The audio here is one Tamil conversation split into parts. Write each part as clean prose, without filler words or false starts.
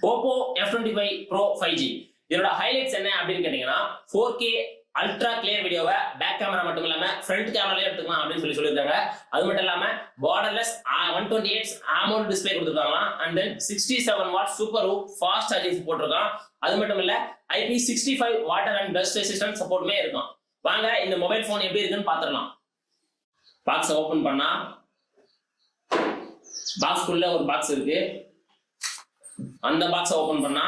Oppo F25 Pro 5G இதோட ஹைலைட்ஸ் என்ன அப்படின்னு கேட்டீங்கன்னா 4K அல்ட்ரா கிளியர் வீடியோவை பேக் கேமரா மட்டும் இல்லாம ஃப்ரண்ட் கேமராலயே எடுத்துக்கலாம் அப்படின்னு சொல்லியிருக்காங்க. அது மட்டும் இல்லாம பார்டர்லெஸ் 128 AMOLED டிஸ்ப்ளே கொடுத்துருக்காங்களாம். And then 67 watt super hook fast charging போட்டிருக்கான். அது மட்டும் இல்ல IP65 water and dust resistant சப்போர்ட்டுமே இருக்கும். வாங்க இந்த மொபைல் போன் எப்படி இருக்குன்னு பாத்துடலாம். பாக்ஸ் ஓபன் பண்ணா பாக்ஸ்க்குள்ள ஒரு பாக்ஸ் இருக்கு. அந்த பாக்ஸ் ஓபன் பண்ணா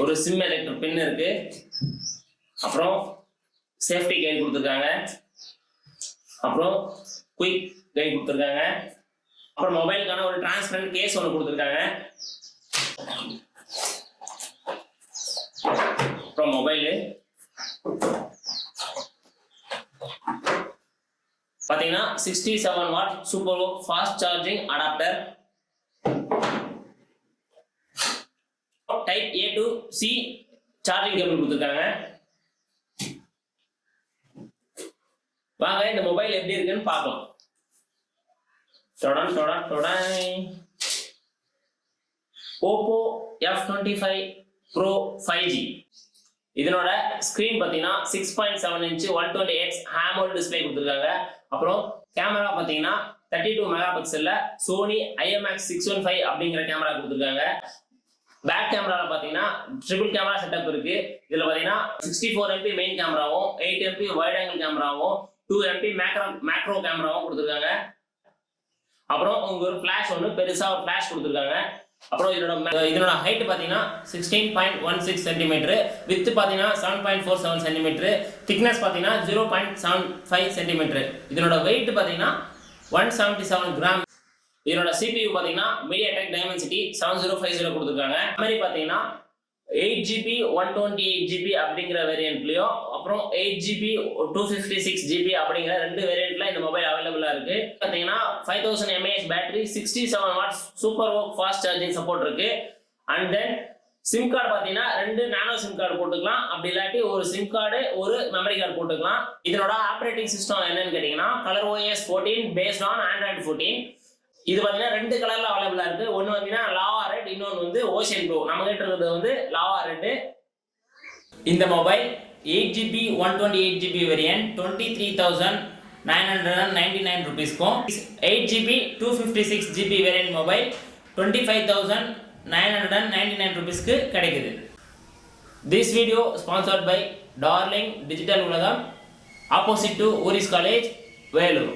ஒரு சிம் எலக்டர் பின் இருக்கு. அப்புறம் சேஃப்டி கைட் கொடுத்துருக்காங்க. அப்புறம் குயிக் கைட் கொடுத்துருக்காங்க. அப்புறம் மொபைலுக்கான ஒரு டிரான்ஸ்பரண்ட் கேஸ் ஒன்று கொடுத்துருக்காங்க. அப்புறம் மொபைலு பாத்தீங்கன்னா 67 watt super fast charging adapter. Type A to C charging cable கொடுத்துருக்காங்க. வாங்க இந்த மொபைல் எப்படி இருக்குன்னு பார்க்கலாம். Oppo F25 Pro 5G இதனோட ஸ்கிரீன் பாத்தீங்கன்னா 6.7 இன்ச் 128 AMOLED டிஸ்ப்ளே கொடுத்துருக்காங்க. அப்புறம் கேமரா பாத்தீங்கன்னா 32 மெகா பிக்சல்ல சோனி IMX 615 அப்படிங்கிற கேமரா கொடுத்துருக்காங்க. பேக் கேமரால பாத்தீங்கன்னா ட்ரிபிள் கேமரா செட்டப் இருக்கு. இதுல பாத்தீங்கன்னா 64 MP மெயின் கேமராவும் 8 MP வைட் ஆங்கிள் கேமராவும் 2 MP மேக்ரோ கேமராவும் கொடுத்துருக்காங்க. அப்புறம் உங்க ஒரு ஃபிளாஷ் ஒன்று பெருசா ஒரு ஃபிளாஷ் கொடுத்துருக்காங்க. அப்புறம் இதனோட ஹைட் பாத்தீங்கன்னா 16.16 சென்டிமீட்டர், வித் பாத்தீங்கன்னா 7.47 சென்டிமீட்டர், திக்னஸ் பாத்தீங்கன்னா 0.75 சென்டிமீட்டர். இதனோட வெயிட் பாத்தீங்கன்னா 177 கிராம். இதனோட CPU பாத்தீங்கன்னா MediaTek Dimensity 7050 கொடுத்துருக்காங்க. மெமரி பாத்தீங்கன்னா 8GB 128GB அப்படிங்கிற வேரியன்ட்லயும் அப்புறம் 8GB 256GB அப்படிங்கிற ரெண்டு வேரியன்ட்ல இந்த மொபைல் அவைலபிளா இருக்கு. பாத்தீங்கன்னா 5000 mAh battery, 67 watts super hook fast charging support இருக்கு. அண்ட் தென் சிம் கார்டு பாத்தீங்கன்னா 2 நானோ சிம் கார்டு போட்டுக்கலாம். அப்படி இல்லாட்டி ஒரு சிம் கார்டு ஒரு மெமரி கார்டு போட்டுக்கலாம். இதனோட ஆப்பரேட்டிங் சிஸ்டம் என்னன்னு கேட்டீங்கன்னா ColorOS 14 பேஸ்ட் ஆன் Android 14. இது பாத்தீங்கன்னா ரெண்டு கலர்ல அவைலபிளா இருக்கு. ஒன்னு பாத்தீங்கன்னா லாவா ரெட், இன்னொன்னு வந்து ஓஷன் ப்ளூ. நம்ம கிட்ட இருக்கிறது வந்து லாவா ரெட். இந்த mobile 8GB 128GB variant 23,999 rupeesக்கும் 8GB 256GB variant mobile 25,999 rupeesக்கு கிடைக்குது. This video sponsored by Darling Digital உலகம், opposite to Uris College, Vellore.